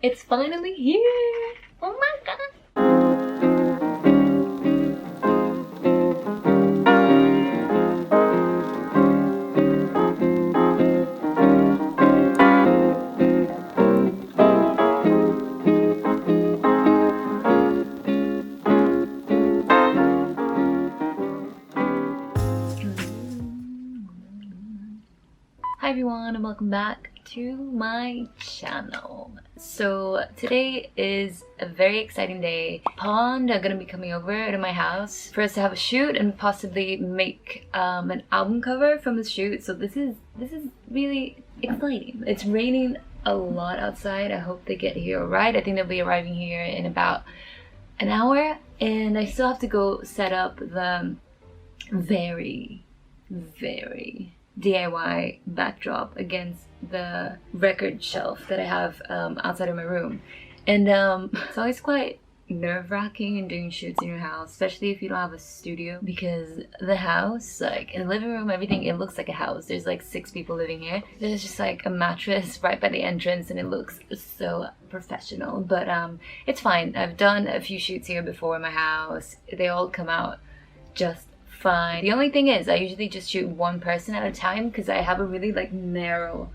It's finally here! Oh my god! Hi everyone and welcome back to my channel. So today is a very exciting day. Pond are gonna be coming over to my house for us to have a shoot and possibly make an album cover from the shoot. So this is really exciting. It's raining a lot outside. I hope they get here alright. I think they'll be arriving here in about an hour, and I still have to go set up the very DIY backdrop against the record shelf that I have outside of my room. And it's always quite nerve-wracking in doing shoots in your house, especially if you don't have a studio, because the house, like in the living room, everything, it looks like a house. There's like 6 people living here. There's just like a mattress right by the entrance and it looks so professional, but it's fine. I've done a few shoots here before in my house. They all come out just fine. The only thing is I usually just shoot one person at a time because I have a really like narrow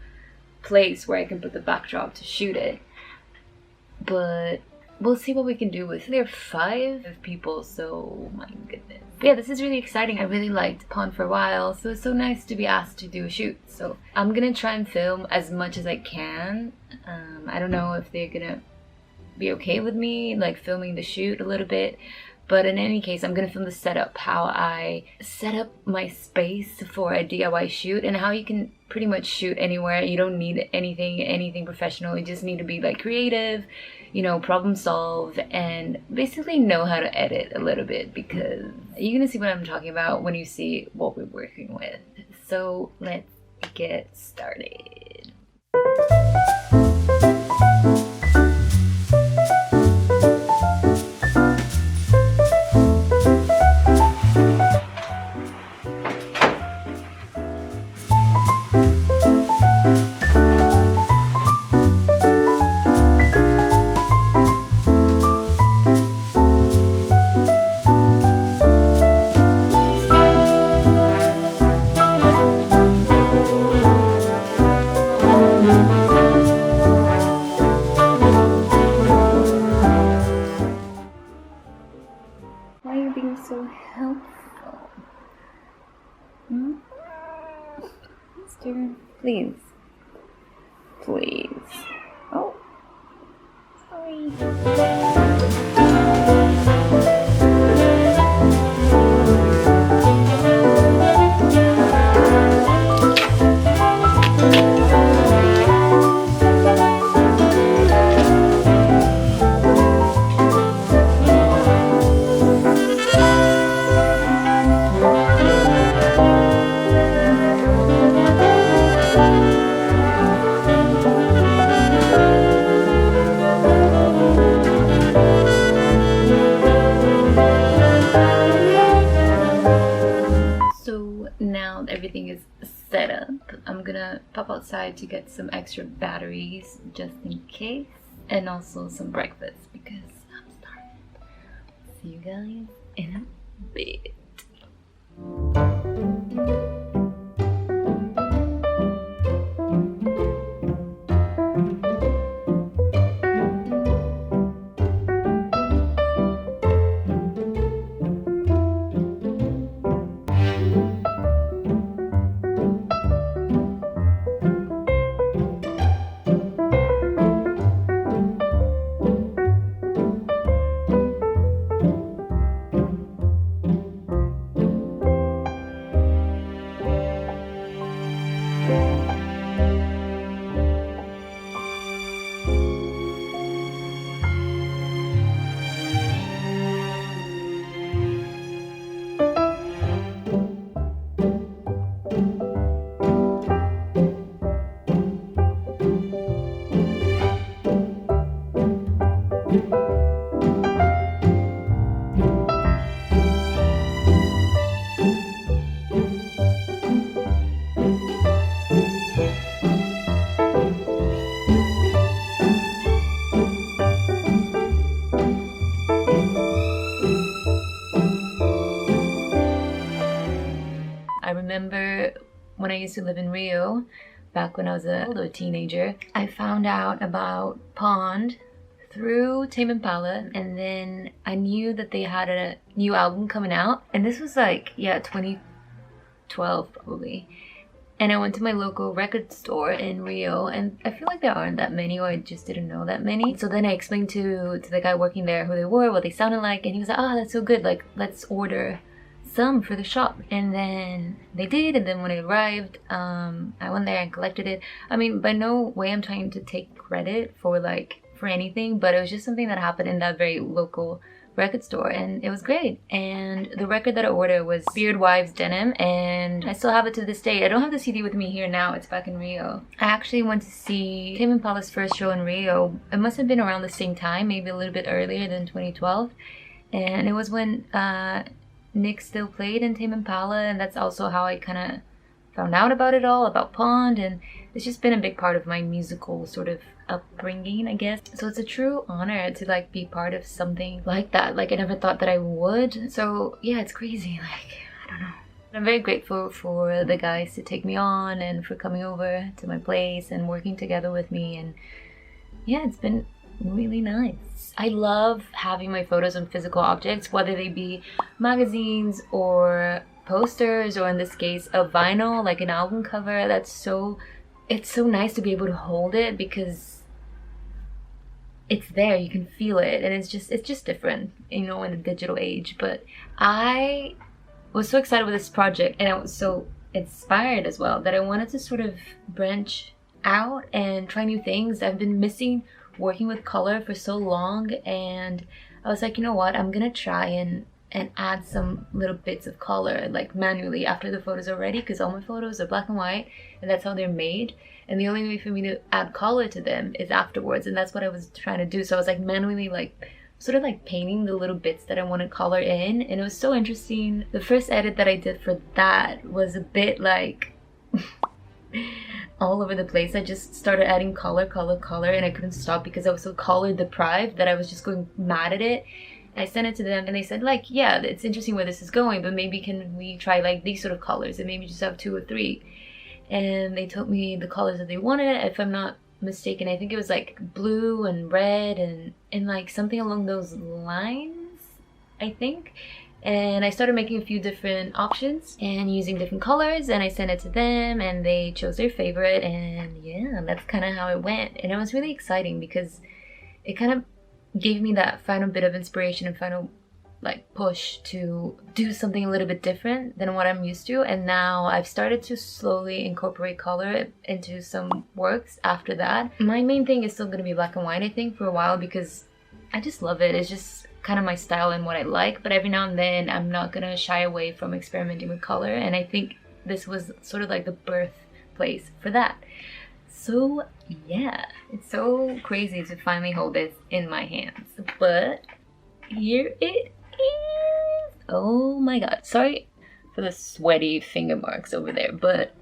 place where I can put the backdrop to shoot it, but we'll see what we can do with it. There are 5 people, so my goodness. But yeah, this is really exciting. I really liked Pond for a while, so it's so nice to be asked to do a shoot. So I'm gonna try and film as much as I can. I don't know if they're gonna be okay with me like filming the shoot a little bit, but in any case, I'm gonna film the setup, how I set up my space for a DIY shoot, and how you can pretty much shoot anywhere. You don't need anything professional. You just need to be like creative, you know, problem solve, and basically know how to edit a little bit, because you're gonna see what I'm talking about when you see what we're working with. So let's get started. Why are you being so helpful? Mister, please. Please. Oh, sorry. Now everything is set up, I'm gonna pop outside to get some extra batteries just in case, and also some breakfast because I'm starving. See you guys in a bit. used to live in Rio back when I was a teenager. I found out about Pond through Tame Impala, and then I knew that they had a new album coming out, and this was like, yeah, 2012 probably. And I went to my local record store in Rio, and I feel like there aren't that many, or I just didn't know that many. So then I explained to the guy working there who they were, what they sounded like, and he was like, oh, that's so good, like, let's order some for the shop. And then they did, and then when it arrived, I went there and collected it. I mean, by no way I'm trying to take credit for anything, but it was just something that happened in that very local record store, and it was great. And the record that I ordered was Beard Wives Denim, and I still have it to this day. I don't have the CD with me here now, it's back in Rio. I actually went to see Tame Impala's first show in Rio. It must have been around the same time, maybe a little bit earlier than 2012, and it was when Nick still played in Tame Impala, and that's also how I kind of found out about it all, about Pond, and it's just been a big part of my musical sort of upbringing, I guess. So it's a true honor to like be part of something like that. Like, I never thought that I would. So yeah, it's crazy. Like, I don't know. I'm very grateful for the guys to take me on and for coming over to my place and working together with me, and yeah, it's been really nice. I love having my photos on physical objects, whether they be magazines or posters, or in this case a vinyl, like an album cover. It's so nice to be able to hold it because it's there, you can feel it, and it's just different, you know, in the digital age. But I was so excited with this project, and I was so inspired as well, that I wanted to sort of branch out and try new things. I've been missing working with color for so long, and I was like, you know what, I'm gonna try and add some little bits of color, like manually, after the photos are ready, because all my photos are black and white, and that's how they're made. And the only way for me to add color to them is afterwards, and that's what I was trying to do. So I was like manually, like sort of like painting the little bits that I wanted color in, and it was so interesting. The first edit that I did for that was a bit like all over the place. I just started adding color, and I couldn't stop because I was so color deprived that I was just going mad at it. I sent it to them, and they said, like, yeah, it's interesting where this is going, but maybe can we try like these sort of colors and maybe just have 2 or 3. And they told me the colors that they wanted. If I'm not mistaken, I think it was like blue and red and like something along those lines, I think. And I started making a few different options and using different colors, and I sent it to them, and they chose their favorite, and yeah, that's kind of how it went. And it was really exciting because it kind of gave me that final bit of inspiration and final like push to do something a little bit different than what I'm used to. And now I've started to slowly incorporate color into some works after that. My main thing is still going to be black and white, I think, for a while, because I just love it. It's just kind of my style and what I like, but every now and then I'm not gonna shy away from experimenting with color, and I think this was sort of like the birthplace for that. So yeah, it's so crazy to finally hold this in my hands, but here it is. Oh my god, sorry for the sweaty finger marks over there, but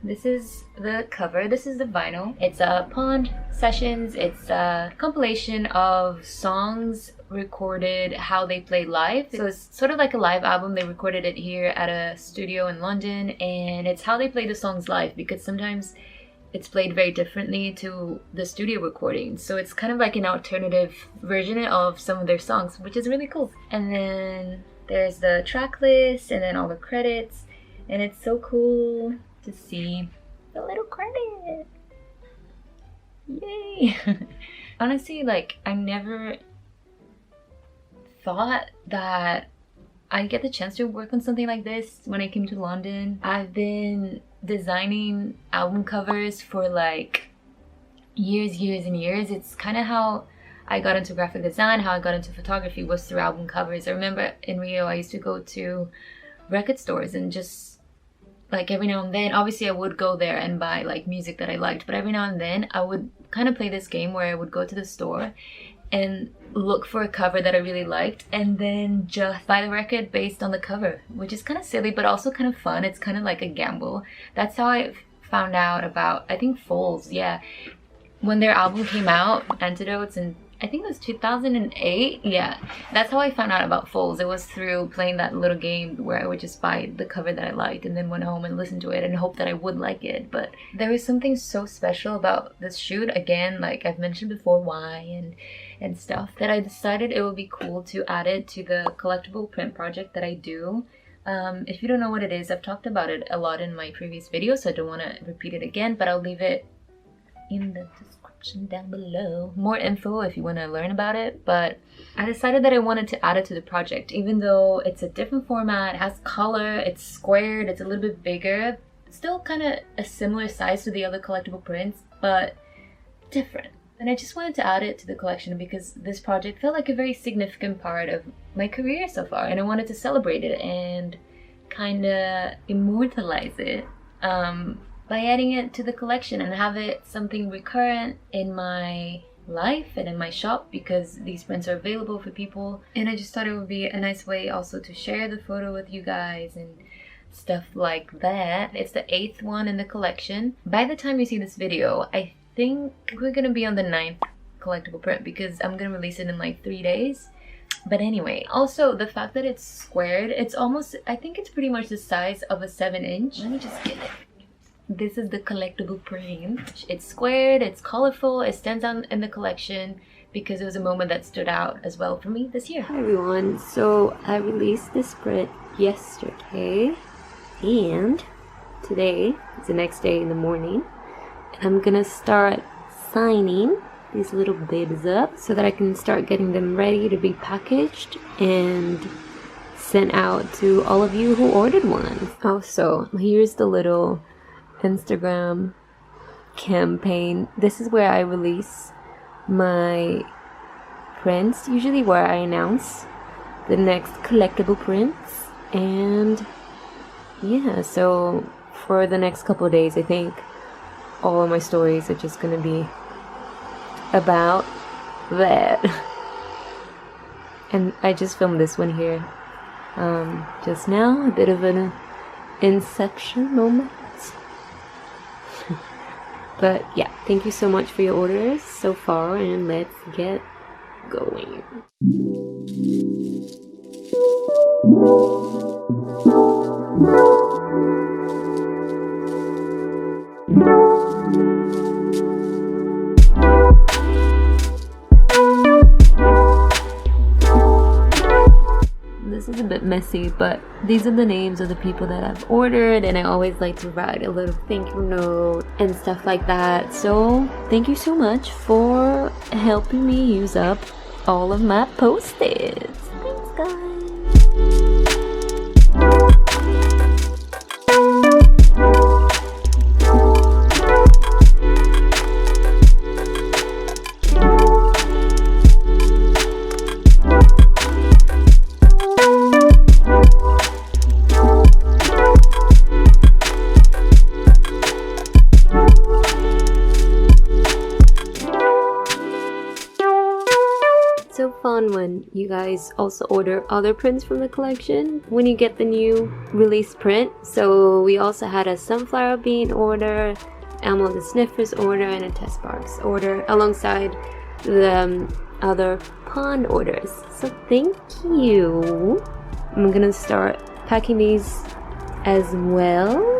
this is the cover. This is the vinyl. It's a Pond Sessions. It's a compilation of songs recorded how they play live. So it's sort of like a live album. They recorded it here at a studio in London, and it's how they play the songs live, because sometimes it's played very differently to the studio recording. So it's kind of like an alternative version of some of their songs, which is really cool. And then there's the track list and then all the credits, and it's so cool to see the little credit. Yay! Honestly, like, I never thought that I'd get the chance to work on something like this when I came to London. I've been designing album covers for like years and years. It's kind of how I got into graphic design, how I got into photography, was through album covers. I remember in Rio I used to go to record stores and just like every now and then, obviously I would go there and buy like music that I liked, but every now and then I would kind of play this game where I would go to the store and look for a cover that I really liked and then just buy the record based on the cover, which is kind of silly but also kind of fun. It's kind of like a gamble. That's how I found out about, I think, Foles, yeah. When their album came out, Antidotes, in I think it was 2008. Yeah, that's how I found out about folds. It was through playing that little game where I would just buy the cover that I liked and then went home and listened to it and hope that I would like it. But there was something so special about this shoot, again, like I've mentioned before, why and stuff, that I decided it would be cool to add it to the collectible print project that I do. If you don't know what it is, I've talked about it a lot in my previous videos, so I don't want to repeat it again, but I'll leave it in the description down below. More info if you want to learn about it. But I decided that I wanted to add it to the project, even though it's a different format, it has color, it's squared, it's a little bit bigger, still kind of a similar size to the other collectible prints, but different. And I just wanted to add it to the collection because this project felt like a very significant part of my career so far, and I wanted to celebrate it and kind of immortalize it by adding it to the collection and have it something recurrent in my life and in my shop, because these prints are available for people. And I just thought it would be a nice way also to share the photo with you guys and stuff like that. It's the 8th one in the collection. By the time you see this video, I think we're gonna be on the 9th collectible print because I'm gonna release it in like 3 days. But anyway, also the fact that it's squared, it's almost, I think it's pretty much the size of a 7-inch. Let me just get it. This is the collectible print. It's squared, it's colorful, it stands out in the collection because it was a moment that stood out as well for me this year. Hi everyone, so I released this print yesterday and today is the next day in the morning. I'm gonna start signing these little babies up so that I can start getting them ready to be packaged and sent out to all of you who ordered one. Also, here's the little Instagram campaign. This is where I release my prints, usually where I announce the next collectible prints. And yeah, so for the next couple of days, I think all of my stories are just gonna be about that. And I just filmed this one here just now, a bit of an inception moment. But yeah, thank you so much for your orders so far, and let's get going. This is a bit messy, but these are the names of the people that I've ordered, and I always like to write a little thank you note and stuff like that. So thank you so much for helping me use up all of my post-its. Thanks, guys. So fun when you guys also order other prints from the collection when you get the new release print. So we also had a sunflower bean order, Elmo the Sniffer's order, and a test box order alongside the other pond orders. So thank you. I'm gonna start packing these as well.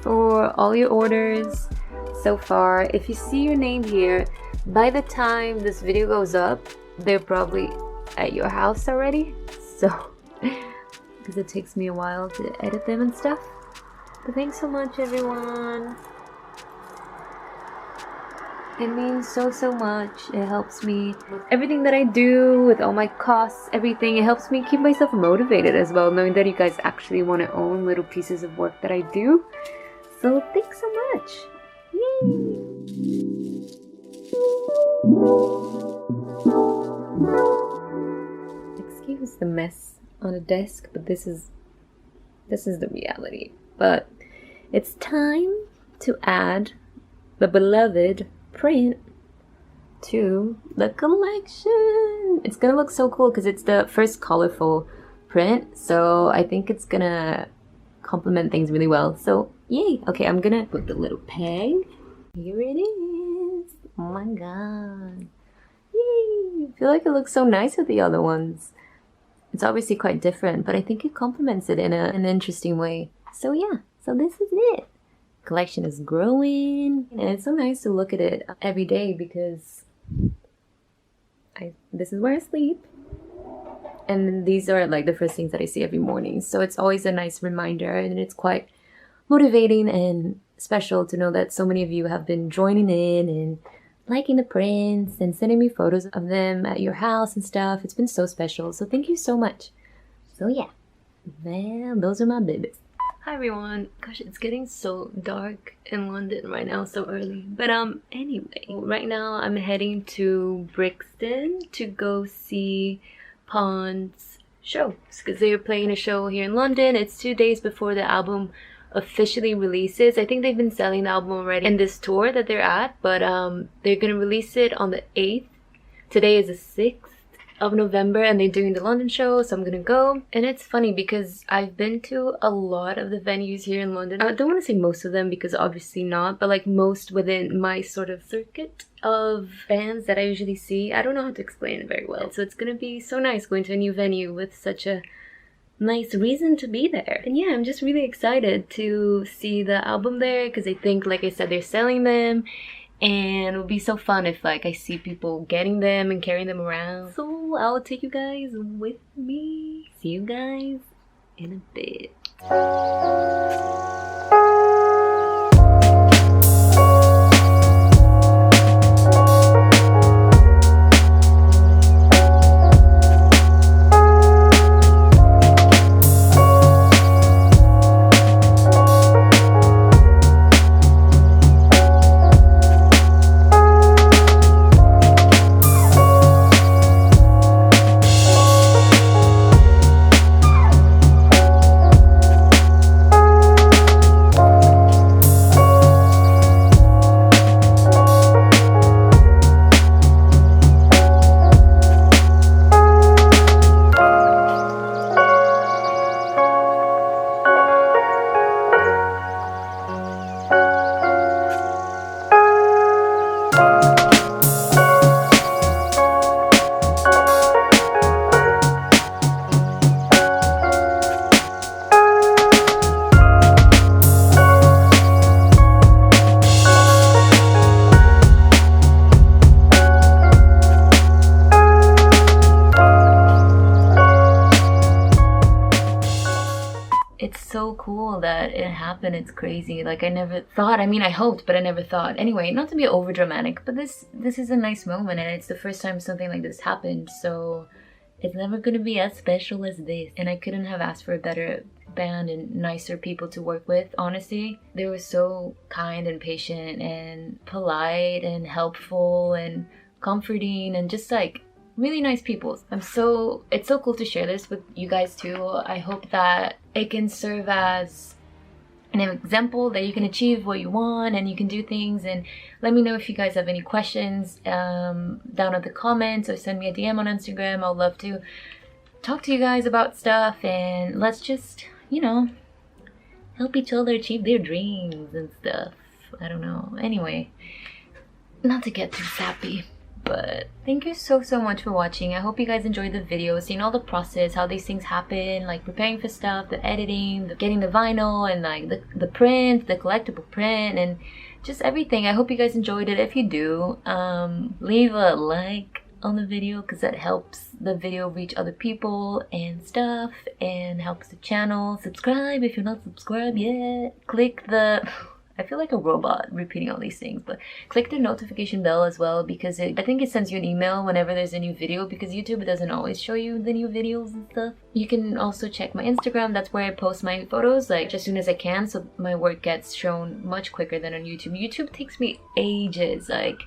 For all your orders so far. If you see your name here, by the time this video goes up, they're probably at your house already. So, because it takes me a while to edit them and stuff. But thanks so much, everyone. It means so much. It helps me with everything that I do, with all my costs, everything. It helps me keep myself motivated as well, knowing that you guys actually want to own little pieces of work that I do. So thanks so much. Yay! Excuse the mess on a desk, but this is the reality. But it's time to add the beloved print to the collection. It's gonna look so cool because it's the first colorful print, so I think it's gonna complement things really well. So yay. Okay, I'm gonna put the little peg. Here it is. Oh my god. Yay. I feel like it looks so nice with the other ones. It's obviously quite different, but I think it complements it in an interesting way. So yeah, so this is it. Collection is growing, and it's so nice to look at it every day because this is where I sleep, and these are like the first things that I see every morning. So it's always a nice reminder, and it's quite motivating and special to know that so many of you have been joining in and liking the prints and sending me photos of them at your house and stuff. It's been so special, so thank you so much. So yeah, man, those are my babies. Hi everyone. Gosh, it's getting so dark in London right now, so early. But anyway, right now I'm heading to Brixton to go see Pond's show because they're playing a show here in London. It's 2 days before the album officially releases. I think they've been selling the album already in this tour that they're at, but they're gonna release it on the 8th. Today is the 6th of November, and they're doing the London show, so I'm gonna go. And it's funny because I've been to a lot of the venues here in London. I don't want to say most of them because obviously not, but like most within my sort of circuit of bands that I usually see. I don't know how to explain it very well, so it's gonna be so nice going to a new venue with such a nice reason to be there. And yeah, I'm just really excited to see the album there because I think, like I said, they're selling them, and it would be so fun if like I see people getting them and carrying them around. So I'll take you guys with me. See you guys in a bit. So cool that it happened. It's crazy. Like I never thought, I mean I hoped, but I never thought. Anyway, not to be over dramatic, but this is a nice moment, and it's the first time something like this happened, so it's never gonna be as special as this. And I couldn't have asked for a better band and nicer people to work with, honestly. They were so kind and patient and polite and helpful and comforting and just like really nice people. It's so cool to share this with you guys too. I hope that it can serve as an example that you can achieve what you want and you can do things. And let me know if you guys have any questions down in the comments, or send me a DM on Instagram. I'll love to talk to you guys about stuff, and let's just, you know, help each other achieve their dreams and stuff. I don't know. Anyway, not to get too sappy. But thank you so much for watching. I hope you guys enjoyed the video, seeing all the process, how these things happen, like preparing for stuff, the editing, getting the vinyl, and like the print, the collectible print, and just everything. I hope you guys enjoyed it. If you do, leave a like on the video because that helps the video reach other people and stuff, and helps the channel. Subscribe if you're not subscribed yet. Click the I feel like a robot repeating all these things, but click the notification bell as well, because I think it sends you an email whenever there's a new video, because YouTube doesn't always show you the new videos and stuff. You can also check my Instagram. That's where I post my photos like as soon as I can, so my work gets shown much quicker than on YouTube. YouTube takes me ages, like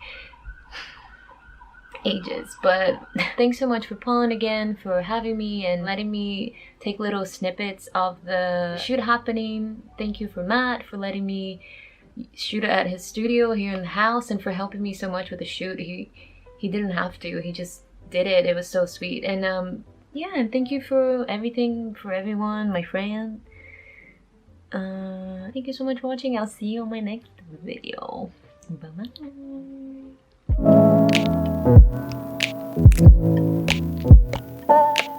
ages. But thanks so much for Pawn again for having me and letting me take little snippets of the shoot happening. Thank you for Matt for letting me shoot it at his studio here in the house, and for helping me so much with the shoot. He didn't have to, he just did it. It was so sweet. And yeah, and thank you for everything, for everyone, my friend. Thank you so much for watching. I'll see you on my next video. Bye bye.